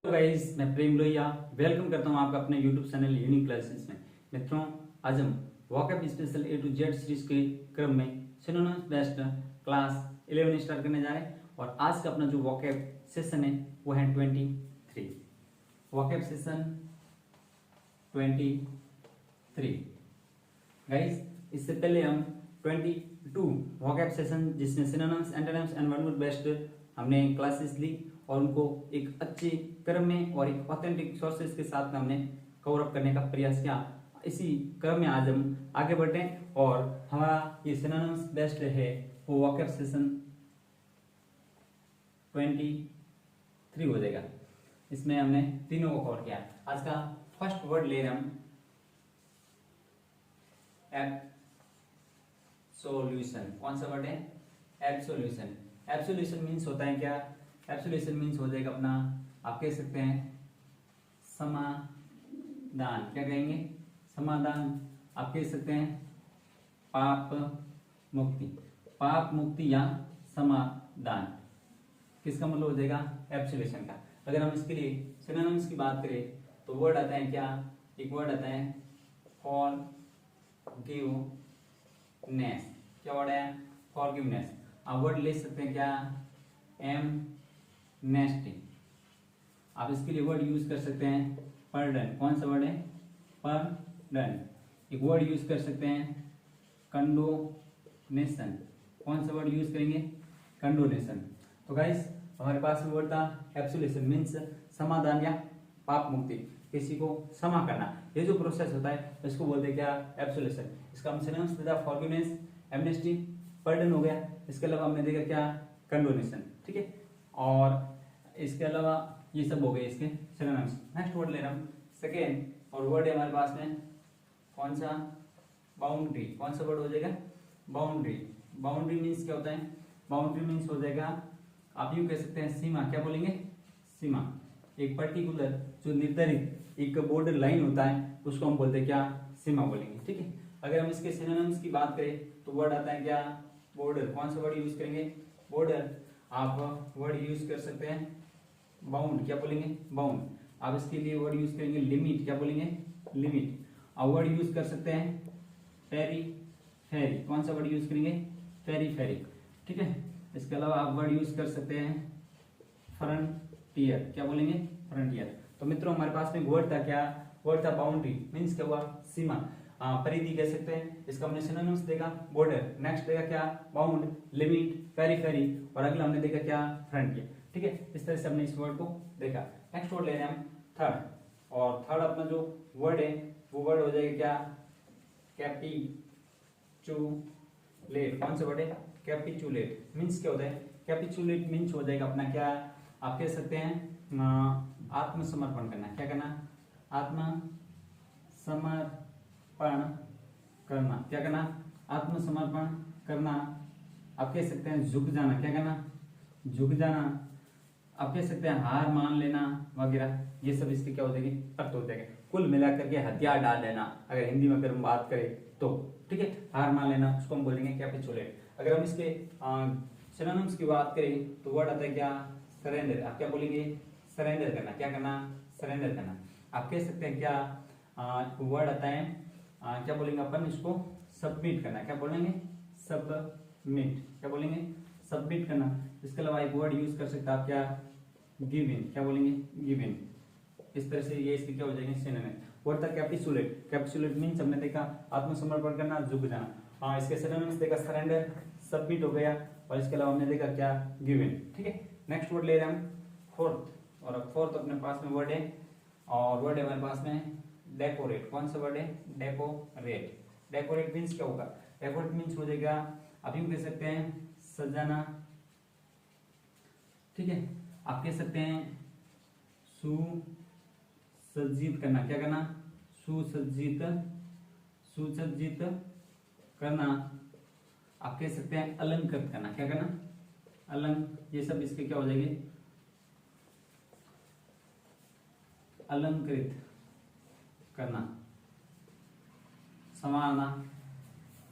तो गाइस, मैं प्रेम लोहिया वेलकम करता हूं आपका अपने YouTube चैनल यूनिक क्लासेस में। मित्रों, आज हम walk up special A to Z series के क्रम में सिनोनिम्स बेस्ड क्लास 11 स्टार्ट करने जा रहे हैं और आज का अपना जो वॉकअप सेशन है वो है 23 वॉकअप सेशन 23। गाइस, इससे पहले हम 22 वॉकअप सेशन जिसमें synonyms, antonyms and verbal based हमने क्लासेस ली और उनको एक अच्छे क्रम में और एक ऑथेंटिक सोर्सेज के साथ में हमने कवर अप करने का प्रयास किया। इसी क्रम में आज हम आगे बढ़े और हमारा ये सिनोनिम्स बेस्ड है वो वॉकअप सेशन 23 हो जाएगा। इसमें हमने तीनों को कवर किया। आज का फर्स्ट वर्ड ले रहे हम एब्सोल्यूशन। कौन सा वर्ड है? एब्सोल्यूशन। एब्सोल्यूशन मीन्स होता है क्या? एब्सोल्यूशन मीन्स हो जाएगा अपना, आप कह सकते हैं समाधान। क्या कहेंगे? समाधान। आप कह सकते हैं पाप मुक्ति। पाप मुक्ति या समाधान किसका मतलब हो जाएगा? एब्सोल्यूशन का। अगर हम इसके लिए सिनोनिम्स की बात करें तो वर्ड आता है क्या? एक वर्ड आता है फॉरगिवनेस। क्या वर्ड है? फॉरगिवनेस। आप वर्ड ले सकते हैं क्या? एमनेस्टी। आप इसके लिए वर्ड यूज कर सकते हैं पर्डन। कौन सा वर्ड है? पर्डन। एक वर्ड यूज कर सकते हैं कंडोनेशन। कौन सा वर्ड यूज करेंगे? कंडोनेशन। तो गाइस, हमारे पास में वर्ड था एब्सोल्यूशन मीन्स समाधान या पाप मुक्ति, किसी को क्षमा करना। ये जो प्रोसेस होता है इसको बोलते हैं क्या? एब्सोल्यूशन। इसका हम सिनोनिम्स देखा फॉरगिवनेस, एमनेस्टी, पर्डन हो गया। इसके अलावा हमने देखा क्या? कंडोनेशन। ठीक है, और इसके अलावा ये सब हो गए इसके सिनोनिम्स। नेक्स्ट वर्ड ले रहा हूं सेकेंड, और वर्ड है हमारे पास में कौन सा? बाउंड्री। कौन सा वर्ड हो जाएगा? बाउंड्री। बाउंड्री मीन्स क्या होता है? बाउंड्री मीन्स हो जाएगा, आप यूं कह सकते हैं सीमा। क्या बोलेंगे? सीमा। एक पर्टिकुलर जो निर्धारित एक बॉर्डर लाइन होता है उसको हम बोलते हैं क्या? सीमा बोलेंगे। ठीक है, अगर हम इसके सिनोनिम्स की बात करें तो वर्ड आता है क्या? बॉर्डर। कौन सा वर्ड यूज करेंगे? बॉर्डर। आप वर्ड यूज कर सकते हैं बाउंड। क्या बोलेंगे? बाउंड। आप इसके लिए वर्ड यूज करेंगे लिमिट। क्या बोलेंगे? लिमिट। आप वर्ड यूज कर सकते हैं फेरी फेरी। कौन सा वर्ड यूज करेंगे? फेरी फेरी। ठीक है, इसके अलावा आप वर्ड यूज कर सकते हैं फ्रंटियर। क्या बोलेंगे? फ्रंटियर। तो मित्रों, हमारे पास में वर्ड था क्या? वर्ड था बाउंड्री मीन्स क्या हुआ? सीमा, परिधि कह सकते हैं। इसका हमने सिनोनिम्स देखा बॉर्डर। नेक्स्ट देखा क्या? बाउंड, लिमिट, पेरिफेरी, और अगला हमने देखा क्या? फ्रंटियर। ठीक है, इस तरह से हमने इस वर्ड को देखा। नेक्स्ट वर्ड ले रहे हैं हम थर्ड, और थर्ड अपना जो वर्ड है वो वर्ड हो जाएगा क्या? कैपिचुलेट। कौन सा वर्ड है? कैपिचुलेट। मीन्स क्या होता है? कैपिचुलेट मीन्स हो जाएगा अपना क्या? आप कह सकते हैं आत्मसमर्पण करना। क्या करना? आत्मसमर्पण करना। क्या करना? आत्मसमर्पण करना। आप कह सकते हैं झुक जाना। क्या करना? झुक जाना। आप कह सकते हैं हार मान लेना वगैरह। ये सब इसके क्या हो जाएंगे? अर्थ हो जाएंगे। कुल मिलाकर के हथियार डाल लेना, अगर हिंदी में अगर हम बात करें तो। ठीक है, हार मान लेना उसको हम बोलेंगे कैपिचुलेट। अगर हम इसके सिनोनिम्स की बात करें तो वर्ड आता है क्या? सरेंडर। आप क्या बोलेंगे? सरेंडर करना। क्या करना? सरेंडर करना। आप कह सकते हैं क्या? वर्ड आता है क्या बोलेंगे अपन इसको? सबमिट करना। क्या बोलेंगे? सबमिट। क्या बोलेंगे? सबमिट करना। इसके अलावा एक वर्ड यूज कर सकते हैं आप क्या? Give in. क्या बोलेंगे? Give in. इस तरह से ये इसके क्या हो जाएंगे? सिनोनिम। वर्ड था कैपिचुलेट। कैपिचुलेट मीन्स हमने देखा आत्मसमर्पण करना, झुक जाना। इसके सिनोनिम्स देखा सरेंडर, सबमिट हो गया, और इसके अलावा हमने देखा क्या? Give in. ठीक है, नेक्स्ट वर्ड ले रहे हैं हम फोर्थ, और अब फोर्थ अपने पास में वर्ड है, और वर्ड है हमारे पास में डेकोरेट। कौन सा वर्ड है? डेकोरेट। डेकोरेट मीन्स क्या होगा? डेकोरेट मीन्स हो जाएगा, आप यूं कह सकते हैं सजाना। ठीक है, आप कह सकते हैं सुसज्जित करना। क्या करना? सुसज्जित, सुसज्जित करना। आप कह सकते हैं अलंकृत करना। क्या करना? ये सब इसके क्या हो जाएंगे? अलंकृत करना, संवारना।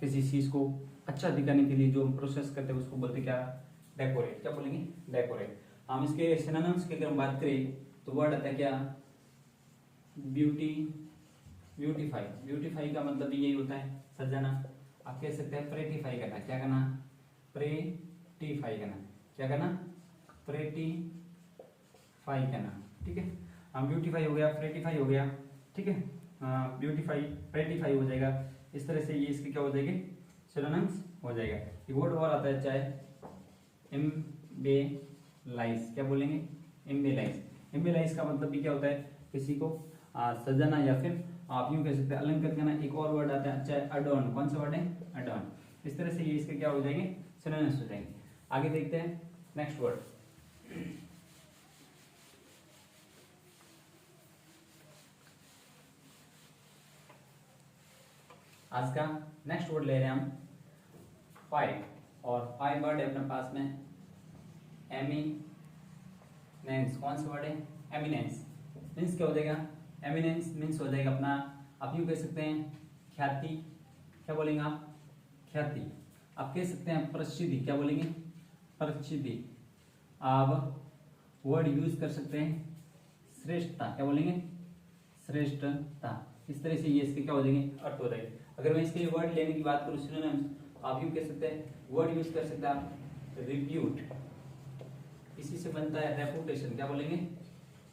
किसी चीज को अच्छा दिखाने के लिए जो हम प्रोसेस करते हैं उसको बोलते क्या? डेकोरेट। क्या बोलेंगे? डेकोरेट। हम इसके सिनोनिम्स की अगर हम बात करें तो वर्ड आता है क्या, ब्यूटीफाई। ब्यूटीफाई का मतलब भी यही होता है, सजाना। आप कह सकते हैं प्रेटिफाई करना। क्या करना, प्रेटिफाई करना। क्या करना, प्रेटिफाई करना। ठीक है, हम ब्यूटीफाई हो गया, प्रेटिफाई हो गया। ठीक है, ब्यूटीफाई प्रेटिफाई हो जाएगा। इस तरह से ये इसके क्या हो जाएंगे, सिनोनिम्स हो जाएगा। एक वर्ड और आता है चाहे एम्बेलाइज। क्या बोलेंगे, एम्बेलाइज। एम्बेलाइज का मतलब भी क्या होता है, किसी को सजाना या फिर आप यूं कह सकते हैं अलंकृत करना। एक और वर्ड आता है चाहे अडॉर्न। कौन सा वर्ड है, अडॉर्न। इस तरह से ये इसके क्या हो जाएंगे, सिनोनिम्स हो जाएंगे। आगे देखते हैं नेक्स्ट वर्ड। आज का नेक्स्ट वर्ड ले रहे हैं हम फाइव, और फाइव वर्ड है अपने पास में एमिनेंस। कौन सा वर्ड है, एमिनेंस। मीन्स क्या हो जाएगा, एमिनेंस मीन्स हो जाएगा अपना, आप यूं कह सकते हैं ख्याति। क्या बोलेंगे आप, ख्याति। आप कह सकते हैं प्रसिद्धि। क्या बोलेंगे, प्रसिद्धि। आप वर्ड यूज कर सकते हैं श्रेष्ठता। क्या बोलेंगे, श्रेष्ठता। इस तरह से ये इसके क्या हो जाएंगे, अर्थ हो जाएंगे। अगर मैं इसके वर्ड लेने की बात करूं सिनोनिम्स, आप यूं कह सकते हैं वर्ड यूज कर सकते हैं आप रिप्यूट। इसी से बनता है रेपुटेशन। क्या बोलेंगे,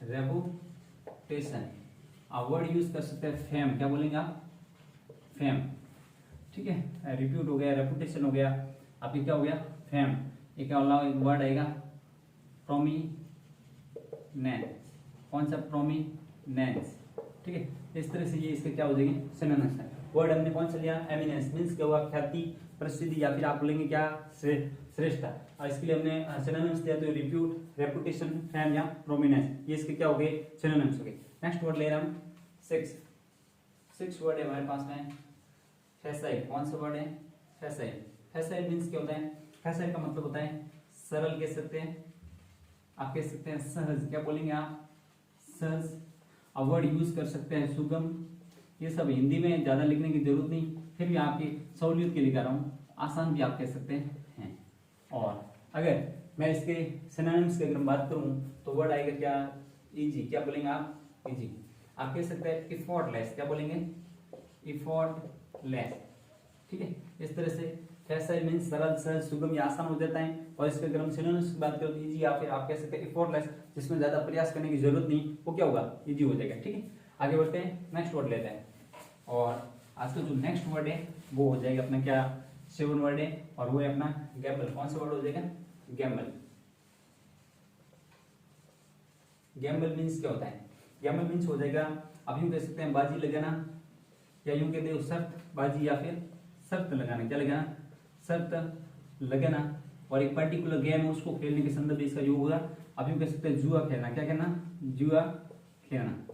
रेपुटेशन। आप वर्ड यूज कर सकते हैं फेम। क्या बोलेंगे आप, फेम। ठीक है, रिप्यूट हो गया, रेपुटेशन हो गया, आपकी क्या हो गया, फेम। एक वर्ड आएगा प्रोमिनेंस। कौन सा, प्रोमिनेंस। ठीक है, इस तरह से ये इसके क्या हो जाएंगे, सिनोनिम्स है। वर्ड हमने कौन सा लिया, एमिनेंस। मींस क्या हुआ, ख्याति, प्रसिद्धि, या फिर आप बोलेंगे क्या, श्रेष्ठता। और इसके लिए हमने सिनोनिम्स दिया तो रिप्यूट, रेपुटेशन, फेम या प्रोमिनेंस। ये इसके क्या हो गए, सिनोनिम्स हो गए। नेक्स्ट वर्ड ले रहे हम सिक्स वर्ड है हमारे पास में फैसाइल। कौन सा वर्ड है, फैसाइल। फैसाइल मींस क्या होता है, फैसाइल का मतलब होता है सरल, कह सकते हैं आप, कह सकते हैं सहज। क्या बोलेंगे आप, सहज। अब वर्ड यूज कर सकते हैं सुगम। ये सब हिंदी में ज्यादा लिखने की जरूरत नहीं, फिर भी आपकी सहूलियत के लिए कर रहा हूँ, आसान भी आप कह सकते हैं। और अगर मैं इसके सिनोनिम्स की अगर बात करूं तो वर्ड आएगा क्या, इजी। क्या बोलेंगे आप, इजी। आप कह सकते हैं इफोर्टलेस। क्या बोलेंगे, इफोर्टलेस। ठीक है, इस तरह से फैसाइल मींस सरल, सहज, सुगम या आसान हो जाता है। और इसके अगर हम सिनोनिम्स की बात करें तो इजी, या फिर आप कह सकते हैं इफोर्टलेस, जिसमें ज्यादा प्रयास करने की जरूरत नहीं, वो क्या होगा, इजी हो जाएगा। ठीक है, आगे बढ़ते हैं, नेक्स्ट वर्ड लेते हैं। और आज का जो नेक्स्ट वर्ड है वो हो जाएगा अपना क्या, 7 वर्ड है, और वो है अपना गैम्बल। कौन सा वर्ड हो जाएगा, गैम्बल। गैम्बल मींस क्या होता है, गैम्बल मींस हो जाएगा, आप यूं कह सकते हैं बाजी लगाना, या यूं कहते हैं शर्त बाजी, या फिर शर्त लगाना। क्या लगाना, शर्त लगाना। और एक पर्टिकुलर गेम है उसको खेलने के संदर्भ में इसका योग होगा। आप यूं कह सकते हैं जुआ खेलना। क्या कहना, जुआ खेलना।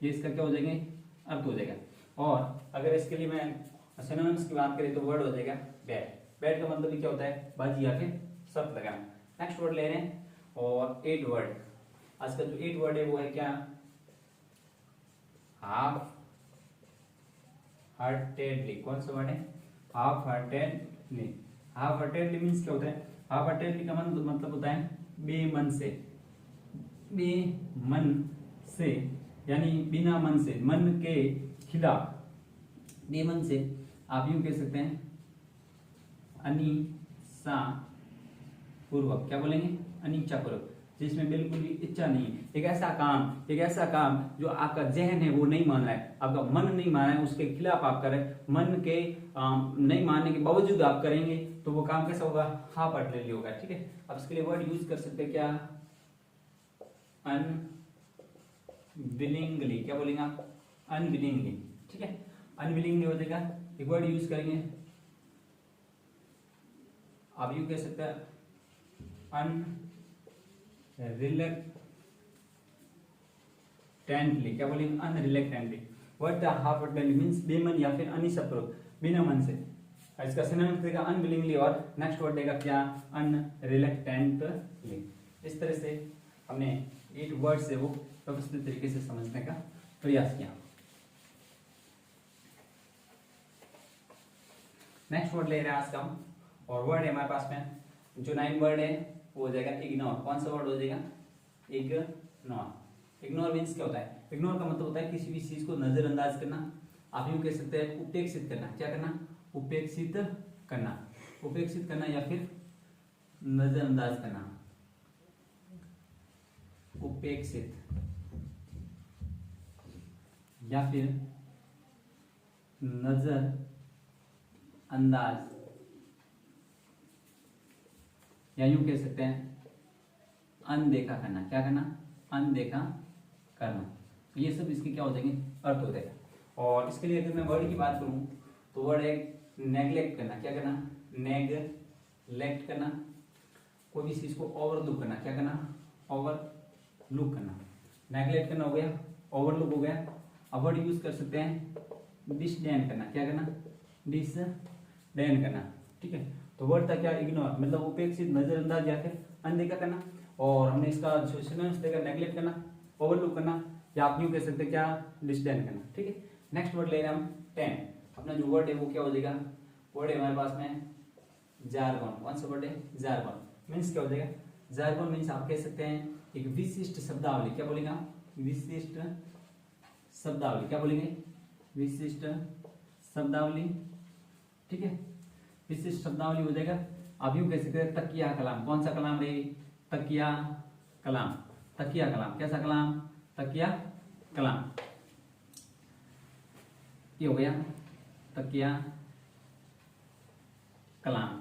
ये इसका क्या हो जाएंगे, अर्थ हो जाएगा। और अगर इसके लिए मैं सिनोनिम्स की बात करें तो वर्ड हो जाएगा बैट। बैट का मतलब क्या होता है, बाजी या फिर शर्त लगाना। नेक्स्ट वर्ड ले रहे हैं, और 8 वर्ड। आज का जो 8 वर्ड है वो है क्या, हाफ हार्टेडली। कौन सा वर्ड है, half heartedly. Half heartedly means क्या होता है, हाफ हार्टेडली का मतलब होता है बेमन से। बेमन से यानी बिना मन से, मन के खिलाफ, बेमन से। आप यूं कह सकते हैं अनिच्छा पूर्वक। क्या बोलेंगे, अनिच्छा पूर्वक, जिसमें बिल्कुल भी इच्छा नहीं है। एक ऐसा काम जो आपका जहन है वो नहीं मान रहा है, आपका मन नहीं मान रहा है, उसके खिलाफ आप कर रहे हैं। मन के नहीं मानने के बावजूद आप करेंगे तो वो काम कैसा होगा, हाफ हार्टेडली होगा। ठीक है, अब इसके लिए वर्ड यूज कर सकते हैं क्या, अनविलिंगली। क्या बोलेंगे आप, अनविलिंगली। ठीक है, अनविलिंगली हो जाएगा। एक वर्ड यूज करेंगे, आप यू कह सकते हैं अनरिलेक्टेंटली। क्या बोलेंगे, अनरिलेक्टेंटली। वर्ड हाफ हार्टेडली मींस बेमन या फिर अनिच्छापूर्वक, बिना मन से। इसका सिनोनिम देगा अनविलिंगली, और नेक्स्ट वर्ड देगा क्या, अनरिलेक्टेंटली। इस तरह से हमने 8 वर्ड से वो व्यवस्थित तरीके से समझने का प्रयास किया। नेक्स्ट वर्ड ले रहे हैं आज का हम, और वर्ड है हमारे पास में जो 9 वर्ड है वो हो जाएगा इग्नोर। कौन सा वर्ड हो जाएगा, इग्नोर। इग्नोर मीन्स क्या होता है? इग्नोर का मतलब होता है किसी भी चीज को नजरअंदाज करना। आप यूं कह सकते हैं उपेक्षित करना। क्या करना? उपेक्षित करना। उपेक्षित करना या फिर नजरअंदाज करना। उपेक्षित या फिर नजर अंदाज, या यूं कह सकते हैं अनदेखा करना। क्या करना? अनदेखा करना। ये सब इसके क्या हो जाएंगे? अर्थ हो जाएगा। और इसके लिए अगर मैं वर्ड की बात करूं तो वर्ड है नेग्लेक्ट करना। क्या करना? नेग्लेक्ट करना। कोई भी चीज को ओवरलुक करना। क्या करना? ओवरलुक करना। नेग्लेक्ट करना हो गया, ओवरलुक हो गया। अब वर्ड यूज कर सकते हैं डिसडेन करना। क्या करना? डिसडेन करना। ठीक है, तो वर्ड था क्या? इग्नोर, मतलब उपेक्षित, नजरअंदाज या फिर अनदेखा करना। और हमने इसका जो सिनोनिम्स देखा नेग्लेक्ट करना, ओवरलुक करना, या आप यूं कह सकते हैं क्या? डिसडेन करना। ठीक है, नेक्स्ट वर्ड ले रहे हैं हम 10। अपना जो वर्ड है वो क्या हो जाएगा? वर्ड है हमारे पास में जार्गन। कौन सा वर्ड है? जार्गन। मीन्स क्या हो जाएगा? जार्गन मीन्स आप कह सकते हैं एक विशिष्ट शब्दावली। क्या बोलेंगे आप? विशिष्ट शब्दावली। क्या बोलेंगे? विशिष्ट शब्दावली। ठीक है, विशिष्ट शब्दावली हो जाएगा। आप यूं कह सकते हैं तकिया कलाम। कौन सा कलाम रे? तकिया कलाम। तकिया कलाम। कैसा कलाम? तकिया कलाम। ये हो गया तकिया कलाम।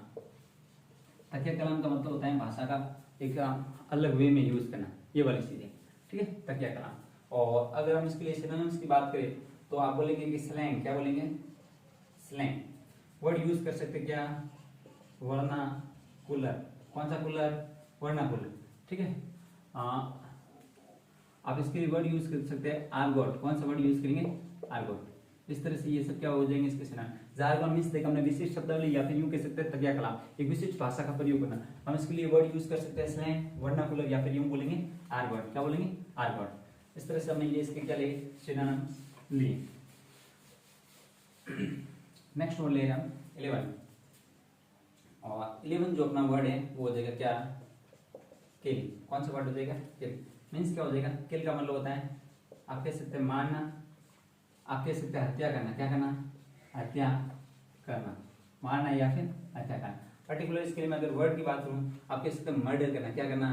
तकिया कलाम का मतलब होता है भाषा का एक अलग वे में यूज करना, ये वाली चीजें। ठीक है, तकिया कलाम। और अगर हम इसके लिए सिनोनिम्स की बात करें तो आप बोलेंगे कि स्लैंग। क्या बोलेंगे? स्लैंग। वर्ड यूज कर सकते क्या? वर्नाकुलर। कौन सा कुलर? वर्नाकुलर। ठीक है, आप इसके लिए वर्ड यूज कर सकते हैं आर्गोट। कौन सा वर्ड यूज करेंगे? आर्गोट। इस तरह से ये सब क्या हो जाएंगे इसके सिनोनिम। जार्गन मींस देखा हमने विशिष्ट शब्दावली, या फिर यूं कह सकते हैं तकिया कलाम, एक विशिष्ट भाषा का प्रयोग करना। हम इसके लिए वर्ड यूज कर सकते हैं स्लैंग, वर्नाकुलर, या फिर यूं बोलेंगे आर्गोट। क्या बोलेंगे? आर्गोट। इस तरह से हमने ये इसके क्या लिए सिनोनिम लिए। नेक्स्ट वर्ड ले रहे हम 11। और 11 जो अपना वर्ड है वो हो जाएगा क्या? किल। कौन सा वर्ड हो जाएगा? किल। मीन्स क्या हो जाएगा? किल का मतलब होता है आप कह सकते हैं मारना, आप कह सकते हैं हत्या करना। क्या करना? हत्या करना। मारना या फिर हत्या करना। पर्टिकुलर इसके लिए मैं अगर वर्ड की बात करूं आप कह सकते हैं मर्डर करना। क्या करना?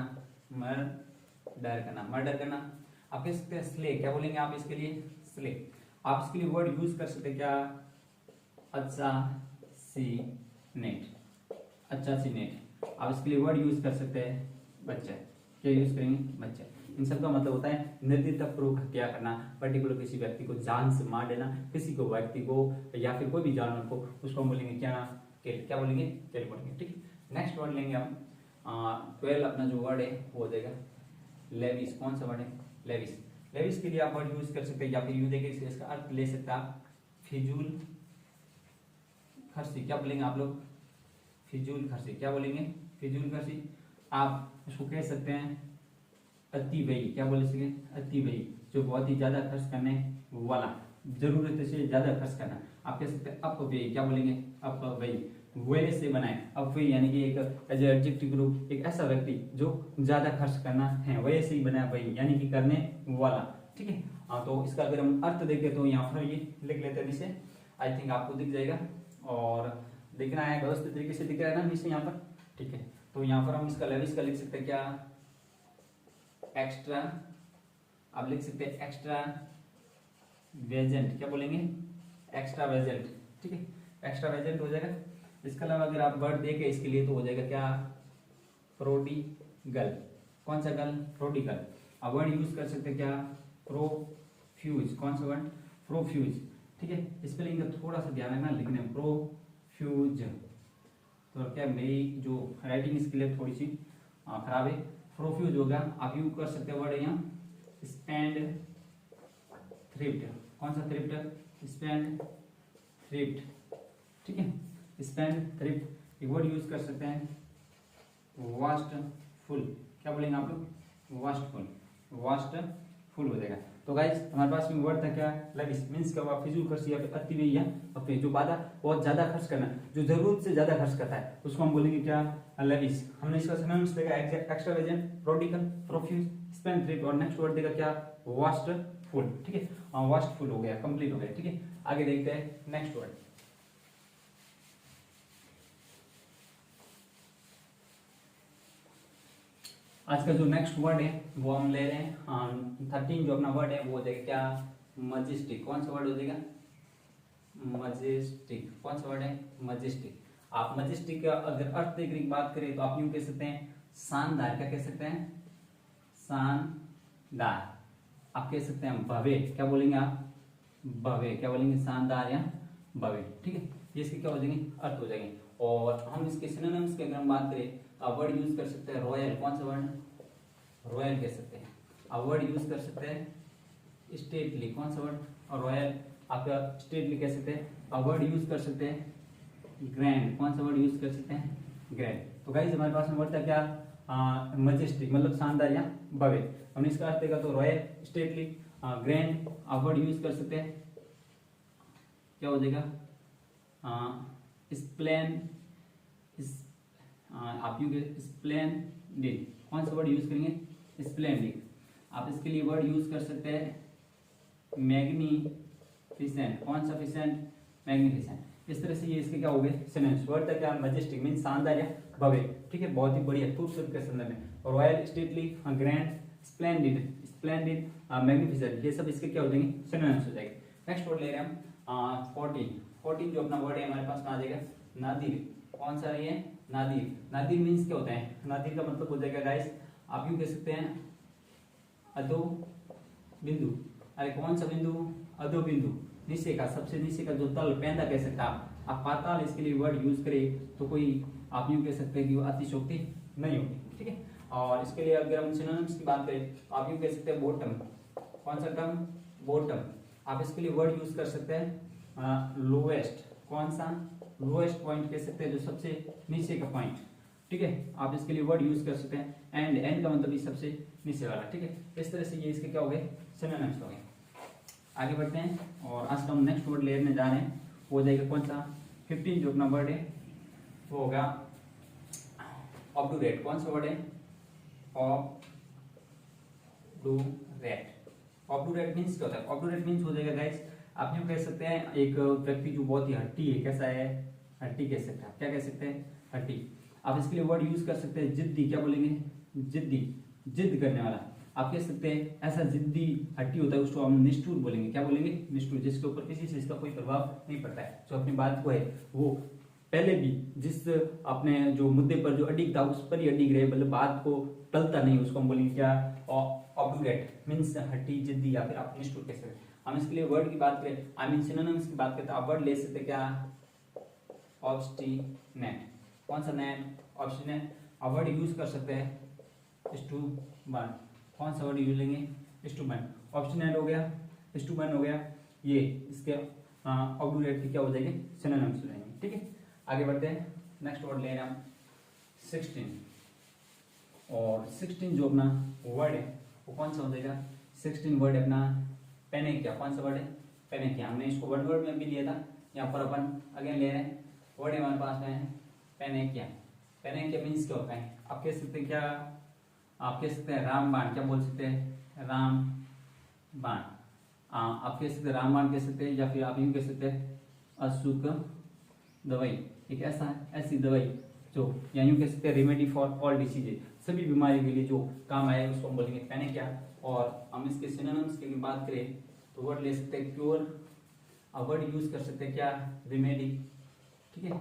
मर्डर करना। मर्डर करना। आप कह सकते हैं स्ले। क्या बोलेंगे आप इसके लिए? स्ले। आप इसके लिए वर्ड यूज कर सकते हैं क्या? असासिनेट। असासिनेट। आप इसके लिए वर्ड यूज कर सकते हैं बच्चा। क्या यूज करेंगे? बच्चा। इन सब का मतलब होता है निर्दयतापूर्वक हत्या करना, पर्टिकुलर किसी व्यक्ति को जान से मार देना, किसी को, व्यक्ति को या फिर कोई भी जानवर को, उसको हम बोलेंगे क्या? किल। क्या बोलेंगे? किल बोलेंगे। ठीक, नेक्स्ट वर्ड लेंगे हम 12। अपना जो वर्ड है वो हो जाएगा लेविस। कौन सा वर्ड है? लेविस। लेविस के लिए आप वर्ड यूज कर सकते हैं, या फिर यूं देखिए इसका अर्थ ले सकते हैं आप फिजूल खर्ची। क्या बोलेंगे आप लोग? फिजूल खर्ची। क्या बोलेंगे? फिजूल खर्ची। आप उसको कह सकते हैं अति व्ययी। क्या बोल सके? अति व्ययी, जो बहुत ही ज्यादा खर्च करने वाला, जरूरत से ज्यादा खर्च करना। आप कह सकते हैं अपव्ययी। क्या बोलेंगे? अपव्ययी। व्यय से बनाए अपव्ययी, यानी कि एक एज एडजेक्टिव ग्रुप, एक ऐसा व्यक्ति जो ज्यादा खर्च करना है, व्यय से ही बनाया व्ययी, यानी कि करने वाला। ठीक है, तो इसका अगर हम अर्थ देखें तो यहाँ पर ये लिख लेते हैं नीचे, आई थिंक आपको दिख जाएगा और दिखना है व्यवस्थित तरीके से दिख रहा है ना नीचे यहाँ पर। ठीक है, तो यहाँ पर हम इसका लेविस का लिख सकते हैं क्या? एक्स्ट्रा। आप लिख सकते हैं एक्स्ट्रा वेजेंट। क्या बोलेंगे? एक्स्ट्रा वेजेंट। ठीक है, एक्स्ट्रा वेजेंट हो जाएगा। इसके अलावा अगर आप वर्ड देखें इसके लिए तो हो जाएगा क्या? प्रोडिगल। कौन सा गल? प्रोडिगल। अब वर्ड यूज कर सकते हैं क्या? प्रोफ्यूज। कौन सा वर्ड? प्रोफ्यूज। ठीक है, स्पेलिंग का थोड़ा सा ध्यान रखना लिखने में, प्रोफ्यूज। तो क्या मेरी जो राइटिंग इसके लिए थोड़ी सी खराब है। प्रोफ्यूज होगा। आप यूज कर सकते हैं वर्ड यहाँ स्पेंड थ्रिफ्ट। कौन सा थ्रिफ्ट? Spend thrift. ठीक है, स्पेंड थ्रिफ्ट। एक वर्ड यूज कर सकते हैं वास्टफुल। क्या बोलेंगे आप लोग? वास्टफुल। वास्टफुल हो जाएगा। तो गाइस हमारे पास में वर्ड था क्या? लेविस। मींस क्या हुआ? फिजूल खर्च या फिर अति व्ययी, या अपने जो बहुत ज्यादा खर्च करना, जो जरूरत से ज्यादा खर्च करता है, उसको हम बोलेंगे क्या? लेविस। हमने इसका सिनोनिम्स देखा extravagant, prodigal, profuse, spendthrift, और नेक्स्ट वर्ड देखा क्या? वास्टफुल, ठीक है, वास्टफुल हो गया, कंप्लीट हो गया, ठीक है। आगे देखते हैं नेक्स्ट वर्ड। आज का जो नेक्स्ट वर्ड है वो हम ले रहे हैं 13 जो अपना वर्ड है वो हो जाएगा क्या, मजेस्टिक। कौन सा वर्ड हो जाएगा, मजेस्टिक। कौन सा वर्ड है, मजेस्टिक। आप मजेस्टिक का अगर अर्थ देखने की बात करें तो आप यूं कह सकते हैं शानदार। क्या कह सकते हैं, शानदार। आप कह सकते हैं भव्य। क्या बोलेंगे आप, भव्य। क्या बोलेंगे, शानदार या भव्य, ठीक है। ये इसके क्या हो जाएंगे, अर्थ हो जाएंगे। और हम इसके सिनोनिम्स की अगर हम बात करें, आप वर्ड यूज कर सकते हैं रॉयल। कौन सा वर्ड, रॉयल कह सकते हैं। आप वर्ड यूज कर सकते हैं स्टेटली। कौन सा वर्ड, रॉयल। आप स्टेटली कह सकते हैं। आप वर्ड यूज कर सकते हैं ग्रैंड। कौन सा वर्ड यूज कर सकते हैं, ग्रैंड। तो गाइस हमारे पास में वर्ड था क्या, मजेस्टिक, मतलब शानदार या भव्य। हमने इसका अर्थ देखा तो रॉयल, स्टेटली, ग्रैंड। आप वर्ड यूज कर सकते हैं, क्या हो जाएगा, स्प्लेन, आप यूज स्प्लेंडिड। कौन सा वर्ड यूज करेंगे, स्प्लेंडिड। आप इसके लिए वर्ड यूज कर सकते हैं मैग्निफिसेंट। कौन सा फिसेंट, मैग्निफिसेंट। इस तरह से ये इसके क्या हो गए सिनोनिम्स। वर्ड था क्या, मजेस्टिक मीन शानदार या भव्य, ठीक है, बहुत ही बढ़िया, खूबसूरत के संदर्भ में। Royal, stately, grand, splendid, magnificent, ये सब इसके क्या हो जाएंगे, सिनोनिम्स हो जाएंगे। नेक्स्ट वर्ड ले रहे हैं हम 14 जो अपना वर्ड है हमारे पास में आ जाएगा नादिर। कौन सा है, नादिर। नादिर मीन्स क्या होता है, नादिर का मतलब हो जाएगा गाइस, आप यूं कह सकते हैं अधो बिंदु। अरे कौन सा बिंदु, अधो बिंदु, नीचे का, सबसे नीचे का जो तल, पैंदा कह सकते हैं आप पाताल इसके लिए वर्ड यूज करें तो कोई आप यूं कह सकते हैं कि वो अतिशयोक्ति नहीं होगी, ठीक है। और इसके लिए अगर हम सिनोनिम्स की बात करें आप यूं कह सकते हैं बॉटम। कौन सा टर्म, बॉटम। आप इसके लिए वर्ड यूज कर सकते हैं लोएस्ट। कौन सा, लोएस्ट पॉइंट कह सकते हैं, जो सबसे नीचे का पॉइंट, ठीक है। आप इसके लिए वर्ड यूज कर सकते हैं एंड का मतलब भी सबसे नीचे वाला, ठीक है। इस तरह से ये इसके क्या हो गए, सिनोनिम्स हो गए। आगे बढ़ते हैं और आज का हम नेक्स्ट वर्ड लेने जा रहे हैं, वो जाएगा कौन सा 15 जो अपना वर्ड है वो होगा ऑब्डूरेट। कौन सा वर्ड है, ऑब्डूरेट। ऑब्डूरेट मीन्स क्या होता है, ऑब्डूरेट मीन्स हो जाएगा गाइस, आप यूं कह सकते हैं एक व्यक्ति जो बहुत ही हट्टी है। कैसा है, हट्टी कह सकते हैं। क्या कह सकते हैं, हट्टी। आप इसके लिए वर्ड यूज कर सकते हैं जिद्दी। क्या बोलेंगे, जिद्दी, जिद करने वाला। आप कह सकते हैं ऐसा जिद्दी हट्टी होता है उसको हम निष्ठुर बोलेंगे। क्या बोलेंगे, निष्ठुर, जिसके ऊपर किसी चीज का कोई प्रभाव नहीं पड़ता है, जो अपनी बात को है वो पहले भी जिस अपने जो मुद्दे पर जो अडिग था उस पर ही अडिग रहे, मतलब बात को टलता नहीं, उसको हम बोलेंगे क्या, ऑब्डूरेट मीन्स हट्टी, जिद्दी या फिर आप निष्ठुर कह सकते हैं। हम इसके लिए वर्ड की बात करें, आई मीन सिनोनिम्स की बात करते हैं, आप वर्ड ले सकते क्या, ऑब्स्टिनेट। कौन सा नेट, ऑब्स्टिनेट। आप वर्ड यूज कर सकते हैं स्टूबर्न। कौन सा वर्ड यूज लेंगे, स्टूबर्न। ऑब्स्टिनेट हो गया, स्टूबर्न हो गया, ये इसके ऑब्डूरेट के क्या हो जाएंगे, सिनोनिम्स हो जाएंगे, ठीक है। आगे बढ़ते हैं, नेक्स्ट वर्ड ले रहे हैं हम 16। और 16 जो अपना वर्ड है वो कौन सा हो जाएगा, 16 वर्ड अपना पेनेकिया। कौन सा वर्ड है, पेनेकिया। हमने इसको वर्ड में भी लिया था, यहाँ पर अपन अगेन ले रहे हैं। वर्ड हमारे पास में पेनेकिया। पेनेकिया मीन्स क्या होता है, आप कह सकते हैं क्या, आप कह सकते हैं रामबाण। क्या बोल सकते हैं, रामबाण। आप कह सकते हैं रामबाण कह सकते हैं, या फिर आप यूं कह सकते हैं अशुक दवाई। एक ऐसी दवाई जो, या यूं कह सकते हैं रेमेडी फॉर ऑल डिसीजेज, सभी बीमारी के लिए जो काम आए उसको हम बोलेंगे पेनेकिया। और हम इसके सिनोनिम्स की बात करें तो वर्ड ले सकते हैं क्योर। आप वर्ड यूज कर सकते हैं क्या, रेमेडी, ठीक है।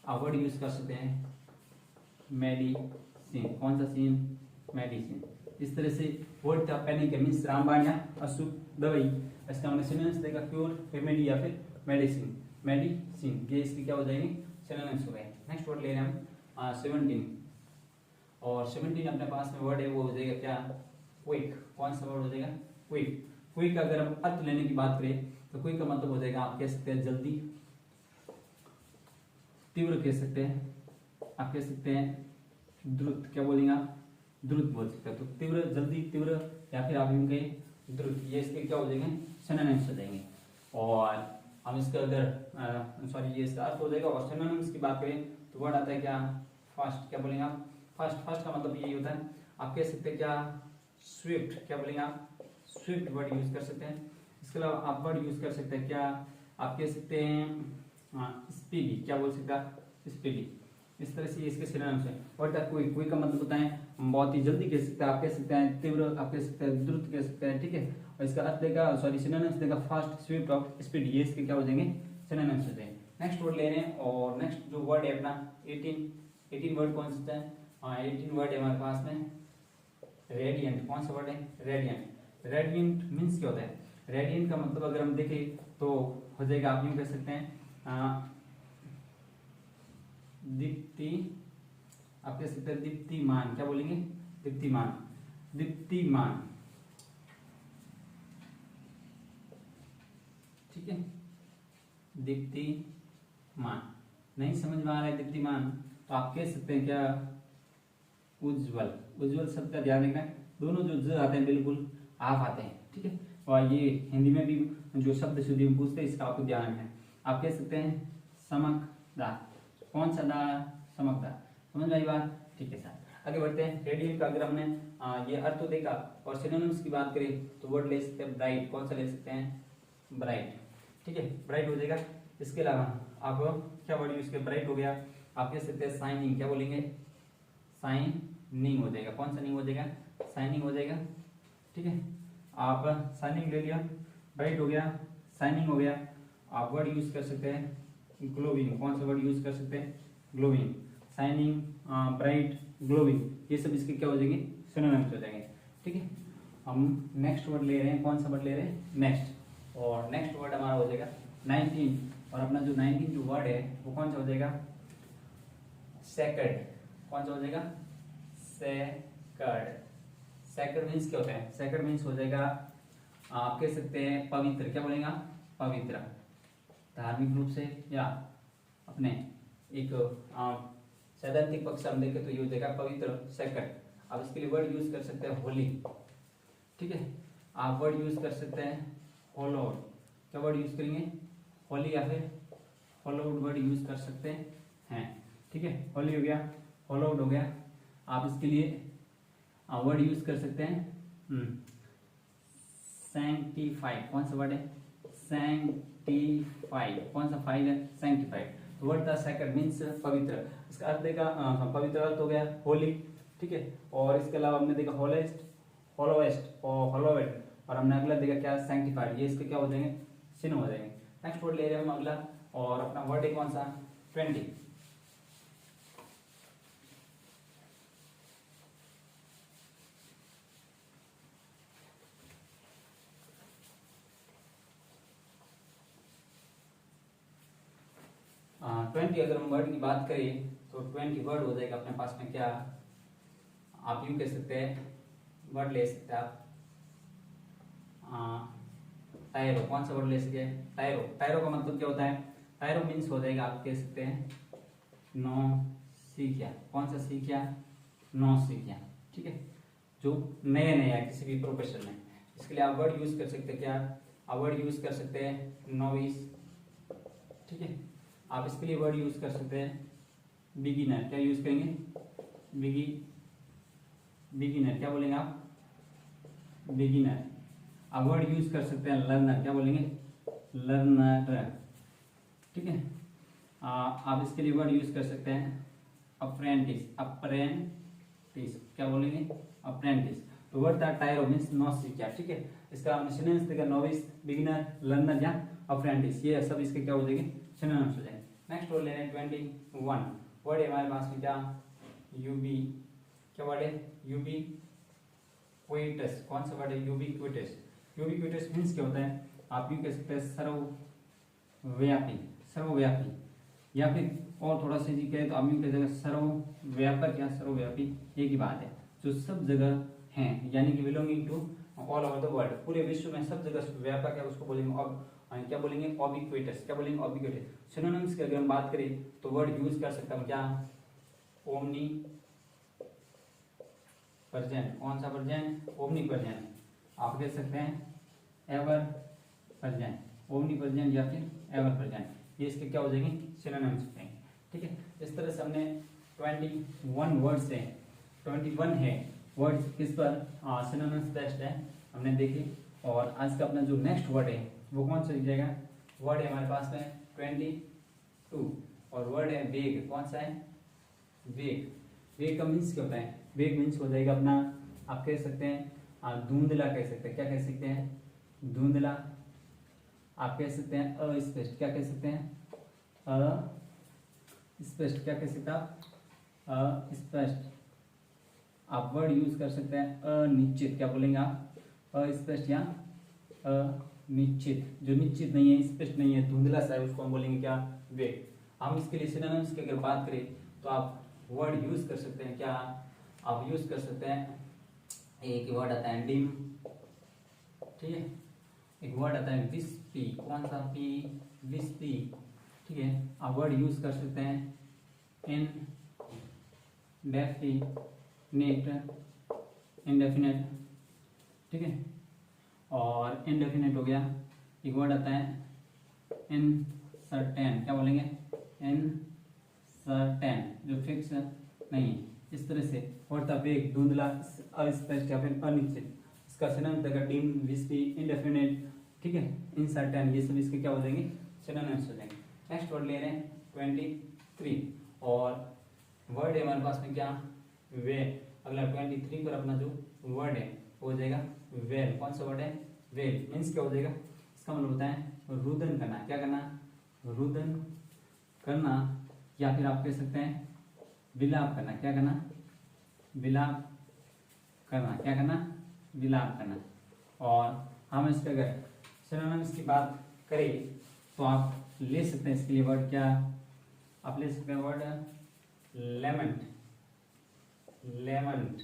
आप वर्ड यूज कर सकते हैं मेडिसिन। कौन सा सीन, मेडिसिन। इस तरह से वर्ड था पेनेकिया मीन्स रामबाण या अशुक दवाई। इसका हमने सिनोनिम्स देखा क्योर, रेमेडी या फिर मेडिसिन, मेडिसिन। ये इसके क्या हो जाएंगे, सिनोनिम्स हो गए। नेक्स्ट वर्ड ले रहे हैं हम 17। और 17 अपने पास में वर्ड है वो हो जाएगा क्या, क्विक। कौन सा वर्ड हो जाएगा, क्विक। क्विक अगर हम अर्थ लेने की बात करें तो क्विक का मतलब हो जाएगा, आप कह सकते हैं जल्दी, तीव्र कह सकते हैं, आप कह सकते हैं द्रुत। क्या बोलेंगे आप, द्रुत बोल सकते हैं। तो तीव्र, जल्दी, तीव्र, या फिर आप यूं कहें द्रुत, ये इसके क्या हो जाएंगे, सिनोनिम्स हो जाएंगे। और हम इसका अगर सॉरी ये इसका अर्थ हो जाएगा। और सिनोनिम्स की बात करें तो वर्ड आता है क्या, फास्ट। क्या बोलेंगे आप, फास्ट। फास्ट का मतलब यही होता है, आप कह सकते हैं क्या, स्विफ्ट, क्या बोलेंगे आप, स्विफ्ट वर्ड यूज कर सकते हैं। इसके अलावा आप वर्ड यूज कर सकते हैं, क्या आप कह सकते हैं स्पीडी, क्या बोल सकते हैं स्पीडी। इस तरह से इसके सिनोनिम्स हैं। और कोई का मतलब होता है बहुत ही जल्दी कह सकते हैं, आप कह सकते हैं तीव्र, आप कह सकते हैं द्रुत कह सकते हैं, ठीक है। और इसका अर्थ देगा, सॉरी सिनोनिम्स देगा फास्ट, स्विफ्ट और स्पीड, ये इसके क्या हो जाएंगे, सिनोनिम्स हो जाएंगे। नेक्स्ट वर्ड ले रहे हैं, और नेक्स्ट जो वर्ड है अपना 18 वर्ड कौन सा है, 18 वर्ड है हमारे पास में। रेडियंट, कौन सा वर्ड है, रेडियंट। रेडियंट मीन्स क्या होता है, रेडियंट का मतलब अगर हम देखें तो हो जाएगा, आप यूं कह सकते हैं दीप्ति, आप कह सकते हैं दीप्तिमान, क्या बोलेंगे, दीप्तिमान, दीप्तिमान, ठीक है, दीप्तिमान। नहीं समझ में आ रहा है दीप्तिमान, तो आप कह सकते हैं क्या, उज्जवल। उज्जवल शब्द का ध्यान रखना, दोनों जो ज आते हैं बिल्कुल आप आते हैं, ठीक है। और ये हिंदी में भी जो शब्द शुद्धि में पूछते हैं, इसका आपको ध्यान रखना है। आप कह सकते हैं समकदार, कौन सा दार, समकदार, समझ में आई बात, ठीक है सर। आगे बढ़ते हैं। रेडियंट का अगर हमने ये अर्थ तो देखा, और सिनोनिम्स की बात करें तो वर्ड ले सकते हैं ब्राइट, कौन सा ले सकते हैं, ब्राइट, ठीक है, ब्राइट हो जाएगा। इसके अलावा आप क्या वर्ड यूज करें, ब्राइट हो गया, आप कह सकते हैं शाइनिंग, क्या बोलेंगे, शाइनिंग हो जाएगा, कौन सा निंग हो जाएगा, शाइनिंग हो जाएगा, ठीक है। आप शाइनिंग ले लिया, ब्राइट हो गया, शाइनिंग हो गया। आप वर्ड यूज कर सकते हैं ग्लोविंग, कौन सा वर्ड यूज कर सकते हैं, ग्लोविंग, शाइनिंग, ब्राइट, ग्लोविंग, ये सब इसके क्या हो जाएंगे, सिनोनिम्स हो जाएंगे, ठीक है। हम नेक्स्ट वर्ड ले रहे हैं, कौन सा वर्ड ले रहे हैं, नेक्स्ट। और नेक्स्ट वर्ड हमारा हो जाएगा 19, और अपना जो 19 जो वर्ड है वो कौन सा हो जाएगा, सेकंड, कौन सा हो जाएगा, सेकंड। सेकंड मीन्स क्या होता है, सेकंड मीन्स हो जाएगा, आप कह सकते हैं पवित्र, क्या बोलेंगे आप, पवित्र, धार्मिक रूप से या अपने एक सैद्धांतिक पक्ष हम देखें तो ये हो जाएगा पवित्र, सेकंड। आप इसके लिए वर्ड यूज कर सकते हैं होली, ठीक है। आप वर्ड यूज कर सकते हैं हॉलोड, क्या वर्ड यूज करेंगे, होली या फिर हॉलोड वर्ड यूज कर सकते हैं, ठीक है। होली हो गया, हॉलोड हो गया। आप इसके लिए वर्ड यूज कर सकते हैं सैंक्टिफाइड, कौन सा वर्ड है, सैंक्टिफाइड, कौन सा फाइल है, सैंक्टिफाइड। तो वर्ड था सेकंड मीन्स पवित्र, इसका अर्थ देखा पवित्र अर्थ हो गया होली, ठीक है। और इसके अलावा हमने देखा होलेस्ट, होलोवेस्ट और होलोवेड, और हमने अगला देखा क्या, सैंक्टिफाइड, ये इसके क्या हो जाएंगे, सिनो हो जाएंगे। नेक्स्ट वर्ड ले रहे हैं हम अगला, और अपना वर्ड है कौन सा, 20। 20 अगर हम वर्ड की बात करें तो 20 वर्ड हो जाएगा अपने पास में, क्या आप यूं कह सकते हैं, वर्ड ले सकते हैं आप टायरो, कौन सा वर्ड ले सकते हैं, टायरो। टायरो का मतलब क्या होता है, टायरो मीन्स हो जाएगा, आप कह सकते हैं नौसिखिया, कौन सा सीखिया, नौसिखिया, ठीक है, जो नया नया किसी भी प्रोफेशन में। इसके लिए आप वर्ड यूज कर सकते हैं, क्या आप वर्ड यूज कर सकते हैं नोविस, ठीक है। आप इसके लिए वर्ड यूज कर सकते हैं बिगिनर, क्या यूज करेंगे, बिगिनर, क्या बोलेंगे आप, बिगिनर। आप वर्ड यूज कर सकते हैं लर्नर, क्या बोलेंगे, लर्नर, ठीक है। आप इसके लिए वर्ड यूज कर सकते हैं अप्रेंटिस, अप्रेंटिस, क्या बोलेंगे, अप्रेंटिस। तो वर्ड था टायरो मीन्स नौसिखिया, ठीक है। इसका सिनोनिम्स देगा नोविस, बिगिनर, लर्नर या अप्रेंटिस, ये सब इसके क्या हो जाएंगे, सिनोनिम्स हो जाएंगे। नेक्स्ट वर्ड ले रहे हैं 21 वर्ड है हमारे पास में, क्या यूबी, क्या वर्ड है, यूबी क्विटस, कौन सा वर्ड है, यूबिक्विटस। यूबिक्विटस मीन्स क्या होता है, आप यूं कह सकते हैं सर्वव्यापी, सर्वव्यापी, या फिर और थोड़ा सा जी कहें तो आप यूं कह सकते हैं सर्वव्यापक या सर्वव्यापी, एक ही बात है, जो सब जगह है, यानी कि belonging to all over the world, पूरे विश्व में सब जगह व्यापक है, उसको बोलेंगे क्या बोलेंगे, ऑबिक्विटस, क्या बोलेंगे, ऑबिक्विटस। सिनोनिम्स की अगर हम बात करें तो वर्ड यूज कर सकता हूं, क्या ओमनी प्रेजेंट, कौन सा प्रेजेंट, ओमनी प्रेजेंट। आप कह सकते हैं एवर प्रेजेंट, ओमनी प्रेजेंट या फिर एवर प्रेजेंट, ये इसके क्या हो जाएंगे, सिनोनिम्स हो जाएंगे, ठीक है। इस तरह से हमने 21 वर्ड्स हैं, 21 है, वर्ड किस पर सिनोनिम्स बेस्ड है हमने देखी। और आज का अपना जो नेक्स्ट वर्ड है वो कौन सा लिख जाएगा, वर्ड है हमारे पास में 22 और वर्ड है वेग। कौन सा है, वेग। वेग का मीन्स क्या होता है, वेग मीन्स हो जाएगा अपना, आप कह सकते हैं धुंधला कह सकते हैं। क्या कह सकते हैं, धुंधला। आप कह सकते हैं अस्पष्ट। क्या कह सकते हैं, अस्पष्ट। क्या कह सकते हैं आप, अस्पष्ट। आप वर्ड यूज कर सकते हैं अनिश्चित। क्या बोलेंगे आप, अस्पष्ट या अनिश्चित। जो निश्चित नहीं है, स्पष्ट नहीं है, धुंधला सा है, उसको हम बोलेंगे क्या, वेग। हम इसके लिए सिनोनिम्स की अगर बात करें तो आप वर्ड यूज कर सकते हैं। क्या आप यूज कर सकते हैं, एक वर्ड आता है डिम, ठीक है। एक वर्ड आता है विस्पी। कौन सा, पी, विस्पी, ठीक है। आप वर्ड यूज कर सकते हैं इनडेफिनेट, ठीक है। और इनडेफिनेट हो गया। एक वर्ड आता है इनसर्टेन। क्या बोलेंगे, इनसर्टेन, जो फिक्स नहीं है। इस तरह से वर्ड था वेग, धुंधला, अस्पष्ट या फिर अनिश्चित। इसका सिनोनिम देगा डिम, विस्पी, इनडेफिनेट, ठीक है, इनसर्टेन। ये सब इसके क्या हो जाएंगे, सिनोनिम्स हो जाएंगे। नेक्स्ट वर्ड ले रहे हैं 23 और वर्ड है हमारे पास में क्या, वे। अगला 23 पर अपना जो वर्ड है वो हो जाएगा वेल। कौन सा वर्ड है, वेल। मीन्स क्या हो जाएगा, इसका मतलब होता है रुदन करना। क्या करना, रुदन करना, या फिर आप कह सकते हैं विलाप करना। क्या करना, विलाप करना। क्या करना, विलाप करना। और हम इस पर अगर सिनोनिम्स की बात करें तो आप ले सकते हैं इसके लिए वर्ड, क्या आप ले सकते हैं word lament, lament.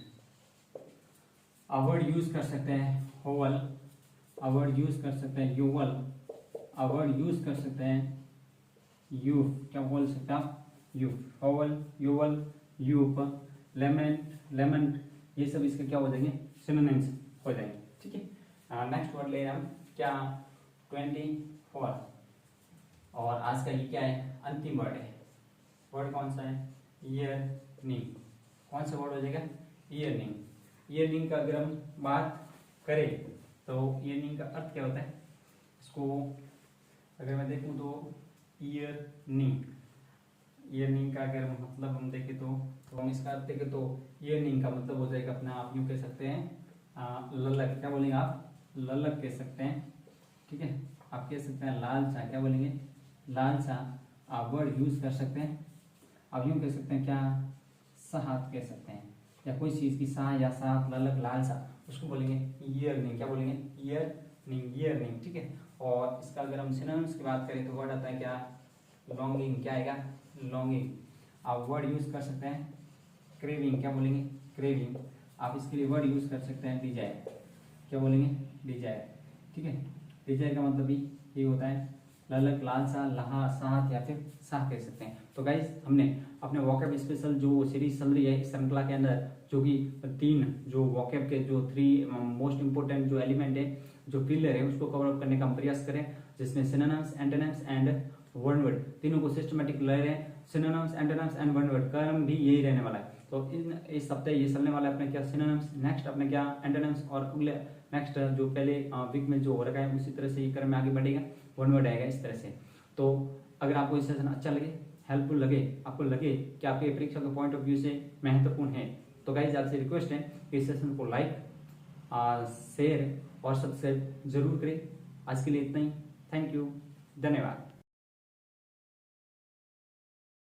Word use कर सकते हैं होवल, वर्ड यूज कर सकते हैं यूवल, वर्ड यूज कर सकते हैं यूफ। क्या बोल सकते हैं आप, यूफ, होवल, यूवल, यूफ, लेमेंट, लेमेंट, ये सब इसके क्या हो जाएंगे, सिनोनिम्स हो जाएंगे, ठीक है। नेक्स्ट वर्ड ले हम क्या, 24 और आज का ये क्या है, अंतिम वर्ड है। वर्ड कौन सा है, ईयरनिंग। कौन सा वर्ड हो जाएगा, ईयरनिंग। ईयरनिंग का अगर हम बात करें तो ईयरनिंग का अर्थ क्या होता है, इसको अगर मैं देखूं तो ईयरनिंग, ईयरनिंग का अगर मतलब हम देखें तो हम इसका अर्थ देखें तो ईयरनिंग का मतलब हो जाएगा अपना, आप यूँ कह सकते हैं ललक। क्या बोलेंगे आप, ललक कह सकते हैं, ठीक है। आप कह सकते हैं लालसा। क्या बोलेंगे, लालसा। आप वर्ड यूज कर सकते हैं, आप यूँ कह सकते हैं क्या, साहत कह सकते हैं, या कोई चीज की साह या साहत, ललक, लालसा, उसको बोलेंगे ईयरनिंग। क्या बोलेंगे, ईयरनिंग, ईयरनिंग, ठीक है। और इसका अगर हम सिनोनिम्स की बात करें तो वर्ड आता है क्या, लॉन्गिंग। क्या आएगा, लॉन्गिंग। आप वर्ड यूज कर सकते हैं क्रेविंग। क्या बोलेंगे, क्रेविंग। आप इसके लिए वर्ड यूज कर सकते हैं डिजायर। क्या बोलेंगे, डिजायर, ठीक है। डिजायर का मतलब भी ये होता है ललक, लालसा, लहा, साहत या फिर साह कह सकते हैं। तो गाइज हमने अपने वॉकैब स्पेशल जो सीरीज चल रही है इस श्रृंखला के अंदर, जो कि 3 जो वॉकैब के जो 3 मोस्ट इंपोर्टेंट जो एलिमेंट है, जो पिलर है, उसको कवर अप करने का हम प्रयास करें, जिसमें synonyms, antonyms and one word, तीनों को सिस्टमेटिक ले रहे हैं। Synonyms, antonyms and one word क्रम भी यही रहने वाला है। तो इस हफ्ते ये चलने वाला है अपने क्या सिनोनिम्स, नेक्स्ट अपने क्या एंटोनिम्स, और अगले नेक्स्ट जो पहले वीक में जो हो रखा है उसी तरह से ये क्रम में आगे बढ़ेगा, वन वर्ड आएगा इस तरह से। तो अगर आपको ये सेशन अच्छा लगे, हेल्पफुल लगे, आपको लगे कि आपके परीक्षा के पॉइंट ऑफ व्यू से महत्वपूर्ण है, तो गाइज आपसे रिक्वेस्ट है कि इस सेशन को लाइक, शेयर और सब्सक्राइब जरूर करें। आज के लिए इतना ही। थैंक यू, धन्यवाद।